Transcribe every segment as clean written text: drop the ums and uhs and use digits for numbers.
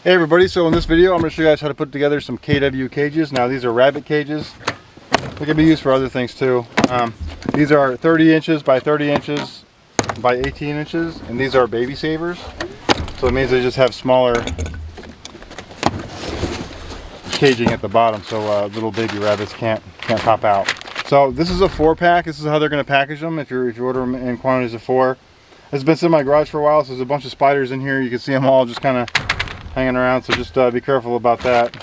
Hey everybody, so in this video I'm going to show you guys how to put together some KW cages. Now these are rabbit cages. They can be used for other things too. These are 30 inches by 30 inches by 18 inches, and these are baby savers. So it means they just have smaller caging at the bottom, so little baby rabbits can't pop out. So this is a 4-pack. This is how they're going to package them if you order them in quantities of 4. It's been sitting in my garage for a while, so there's a bunch of spiders in here. You can see them all just kind of hanging around, so just be careful about that.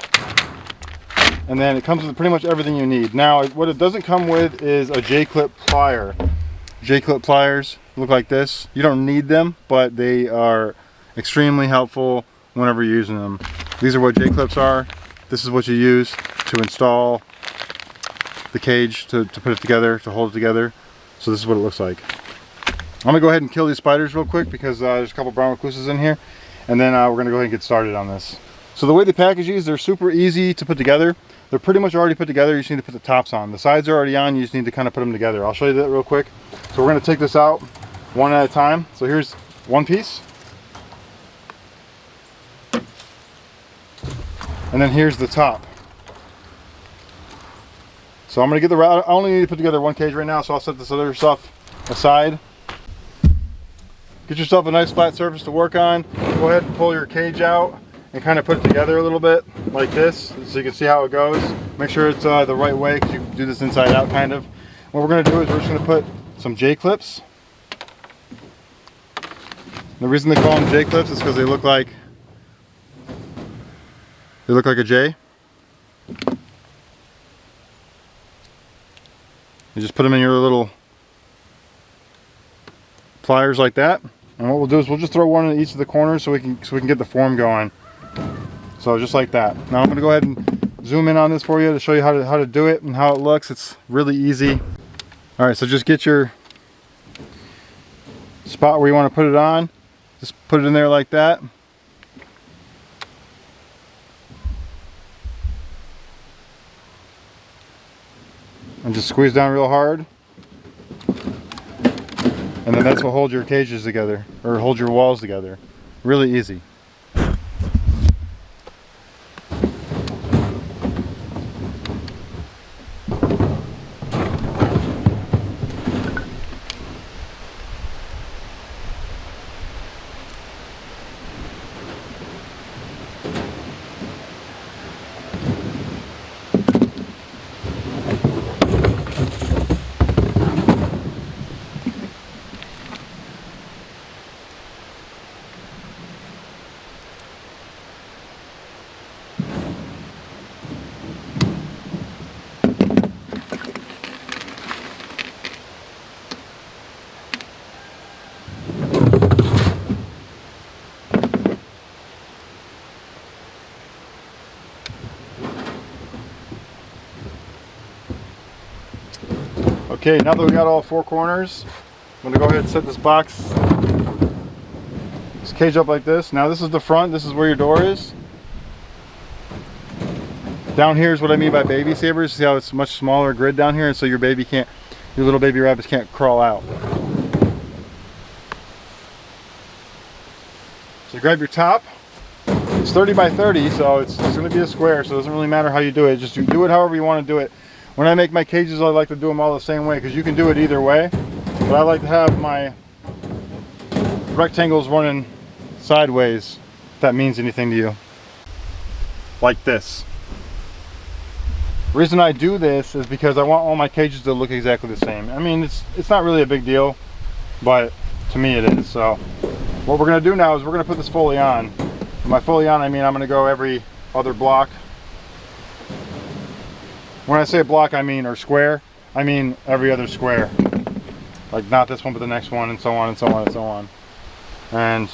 And then it comes with pretty much everything you need. Now what it doesn't come with is a J-clip plier. J-clip pliers look like this. You don't need them, but they are extremely helpful whenever you're using them. These are what J-clips are. This is what you use to install the cage, to put it together, to hold it together. So this is what it looks like. I'm gonna go ahead and kill these spiders real quick because there's a couple brown recluses in here. And then we're going to go ahead and get started on this. So the way they package these, they're super easy to put together. They're pretty much already put together. You just need to put the tops on. The sides are already on. You just need to kind of put them together. I'll show you that real quick. So we're going to take this out one at a time. So here's one piece. And then here's the top. So I'm going to get the I only need to put together one cage right now, so I'll set this other stuff aside. Get yourself a nice flat surface to work on. Go ahead and pull your cage out and kind of put it together a little bit like this so you can see how it goes. Make sure it's the right way, because you can do this inside out kind of. What we're going to do is we're just going to put some J-clips. The reason they call them J-clips is because they look like a J. You just put them in your little pliers like that. And what we'll do is we'll just throw one in each of the corners so we can get the form going. So just like that. Now I'm going to go ahead and zoom in on this for you to show you how to do it and how it looks. It's really easy. All right, so just get your spot where you want to put it on. Just put it in there like that. And just squeeze down real hard. And then that's what holds your cages together, or hold your walls together. Really easy. Okay, now that we got all 4 corners, I'm going to go ahead and set this cage up like this. Now this is the front, this is where your door is. Down here is what I mean by baby savers. See how it's much smaller grid down here, and so your little baby rabbits can't crawl out. So grab your top. It's 30 by 30, so it's going to be a square, so it doesn't really matter how you do it. Just do it however you want to do it. When I make my cages, I like to do them all the same way, because you can do it either way. But I like to have my rectangles running sideways, if that means anything to you. Like this. The reason I do this is because I want all my cages to look exactly the same. I mean, it's not really a big deal, but to me it is. So what we're going to do now is we're going to put this fully on. By fully on, I mean I'm going to go every other block. When I say block, I mean, or square, I mean every other square. Like not this one, but the next one, and so on and so on and so on. And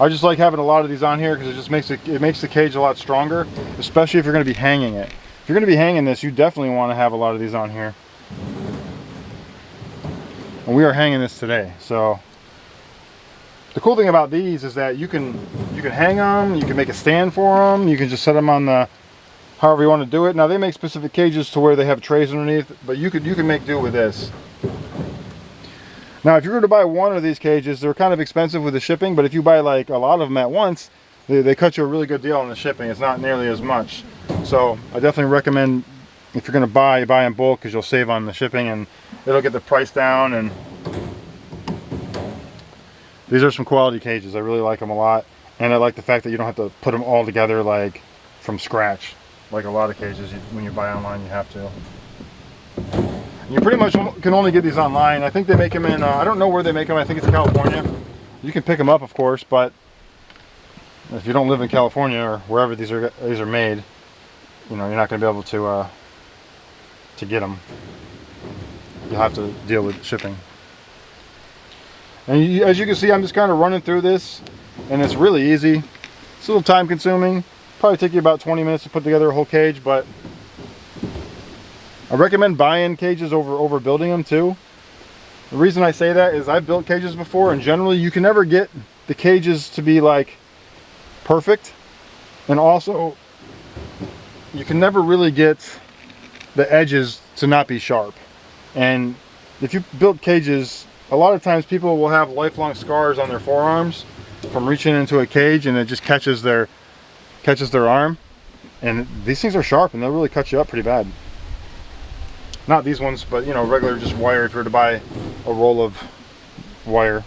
I just like having a lot of these on here because it just makes the cage a lot stronger, especially if you're going to be hanging it. If you're going to be hanging this, you definitely want to have a lot of these on here. And we are hanging this today, so the cool thing about these is that you can hang them, you can make a stand for them, you can just set them on the however you want to do it. Now they make specific cages to where they have trays underneath, but you can make do with this. Now if you're going to buy one of these cages, they're kind of expensive with the shipping, but if you buy like a lot of them at once, they cut you a really good deal on the shipping. It's not nearly as much. So I definitely recommend, if you're going to buy in bulk, because you'll save on the shipping and it'll get the price down. And these are some quality cages. I really like them a lot. And I like the fact that you don't have to put them all together like from scratch. Like a lot of cages, when you buy online, you have to. You pretty much can only get these online. I think they make them in, I don't know where they make them. I think it's California. You can pick them up, of course, but if you don't live in California or wherever these are made, you know, you're not going to be able to get them. You'll have to deal with shipping. And as you can see, I'm just kind of running through this, and it's really easy. It's a little time consuming. Probably take you about 20 minutes to put together a whole cage, but I recommend buying cages over building them too. The reason I say that is I've built cages before, and generally you can never get the cages to be like perfect, and also you can never really get the edges to not be sharp. And if you build cages, a lot of times people will have lifelong scars on their forearms from reaching into a cage, and it just catches their arm. And these things are sharp, and they'll really cut you up pretty bad. Not these ones, but you know, regular just wire, if you were to buy a roll of wire.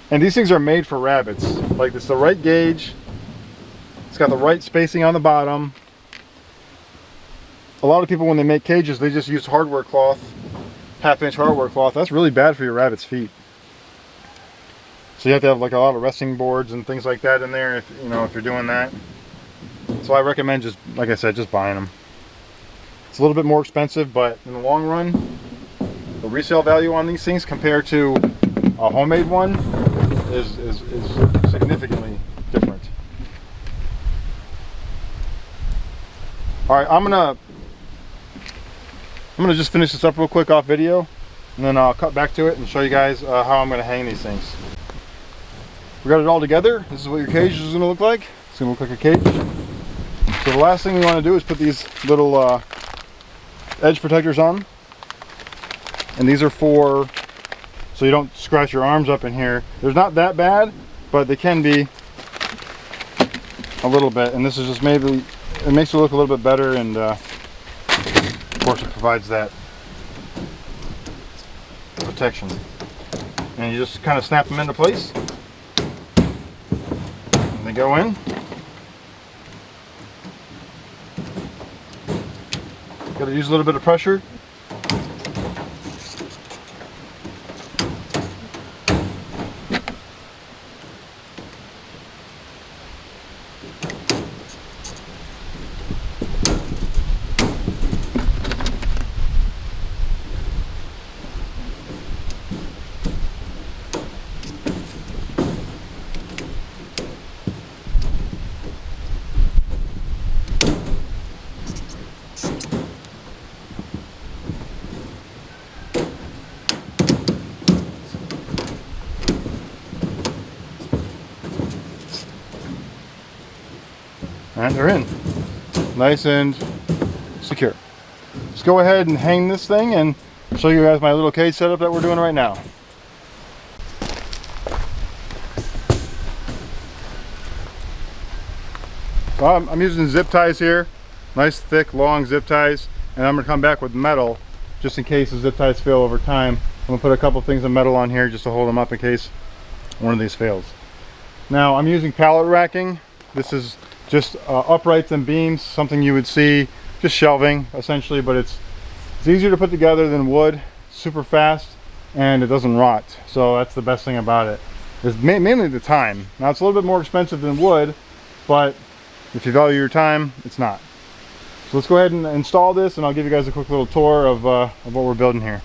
And these things are made for rabbits. Like, it's the right gauge. It's got the right spacing on the bottom. A lot of people, when they make cages, they just use hardware cloth, 1/2 inch hardware cloth. That's really bad for your rabbit's feet. So you have to have like a lot of resting boards and things like that in there, if you know, if you're doing that. So I recommend, just like I said, just buying them. It's a little bit more expensive, but in the long run, the resale value on these things compared to a homemade one is significantly different. All right, I'm gonna just finish this up real quick off video, and then I'll cut back to it and show you guys how I'm gonna hang these things. We got it all together. This is what your cage is gonna look like. It's gonna look like a cage. So the last thing we want to do is put these little edge protectors on, and these are for so you don't scratch your arms up in here. They're not that bad, but they can be a little bit, and this is just maybe, it makes it look a little bit better, and of course it provides that protection. And you just kind of snap them into place, and they go in. Got to use a little bit of pressure. And they're in, nice and secure. Let's go ahead and hang this thing and show you guys my little cage setup that we're doing right now. So I'm using zip ties here, nice thick long zip ties, and I'm going to come back with metal just in case the zip ties fail over time. I'm going to put a couple things of metal on here just to hold them up in case one of these fails. Now I'm using pallet racking. This is just uprights and beams, something you would see, just shelving essentially, but it's easier to put together than wood, super fast, and it doesn't rot. So that's the best thing about it. It's mainly the time. Now it's a little bit more expensive than wood, but if you value your time, it's not. So let's go ahead and install this, and I'll give you guys a quick little tour of what we're building here.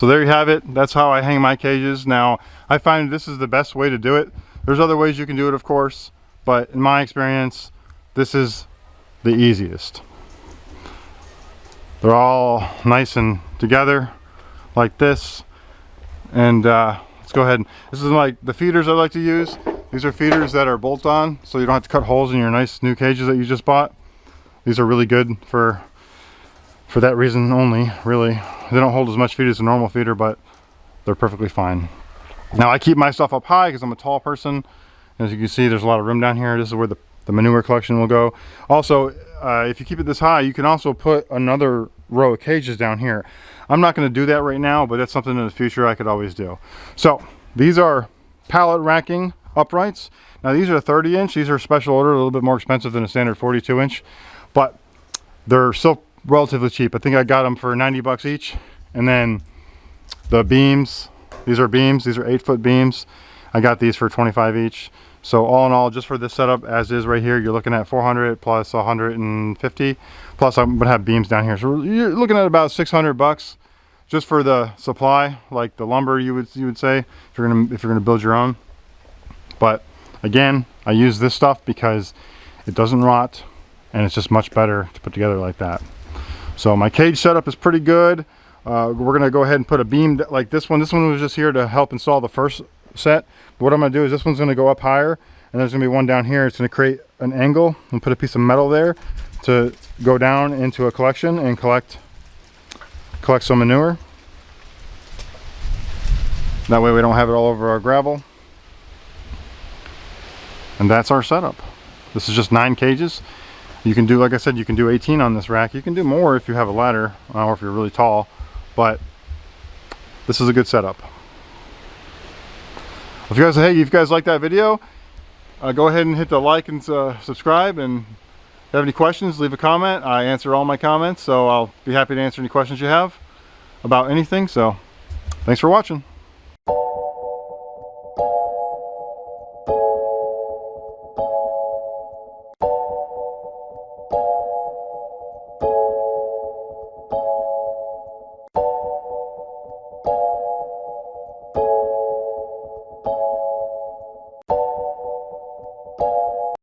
So there you have it. That's how I hang my cages. Now, I find this is the best way to do it. There's other ways you can do it, of course, but in my experience, this is the easiest. They're all nice and together like this. And let's go ahead. This is like the feeders I like to use. These are feeders that are bolt on, so you don't have to cut holes in your nice new cages that you just bought. These are really good for that reason only, really. They don't hold as much feed as a normal feeder, but they're perfectly fine. Now I keep my stuff up high because I'm a tall person. As you can see, there's a lot of room down here. This is where the manure collection will go. Also, if you keep it this high, you can also put another row of cages down here. I'm not going to do that right now, but that's something in the future I could always do. So these are pallet racking uprights. Now these are 30-inch. These are special order, a little bit more expensive than a standard 42-inch, but they're still relatively cheap. I think I got them for 90 bucks each. And then the beams, these are 8-foot beams. I got these for 25 each. So all in all, just for this setup as is right here, you're looking at 400 plus 150. Plus I'm gonna have beams down here. So you're looking at about 600 bucks just for the supply, like the lumber you would say, if you're gonna build your own. But again, I use this stuff because it doesn't rot and it's just much better to put together like that. So my cage setup is pretty good. We're gonna go ahead and put a beam like this one. This one was just here to help install the first set. But what I'm gonna do is this one's gonna go up higher, and there's gonna be one down here. It's gonna create an angle and put a piece of metal there to go down into a collection and collect some manure. That way we don't have it all over our gravel. And that's our setup. This is just 9 cages. You can do, like I said, you can do 18 on this rack. You can do more if you have a ladder or if you're really tall, but this is a good setup. If you guys like that video, go ahead and hit the like and subscribe. And if you have any questions, leave a comment. I answer all my comments, so I'll be happy to answer any questions you have about anything. So thanks for watching.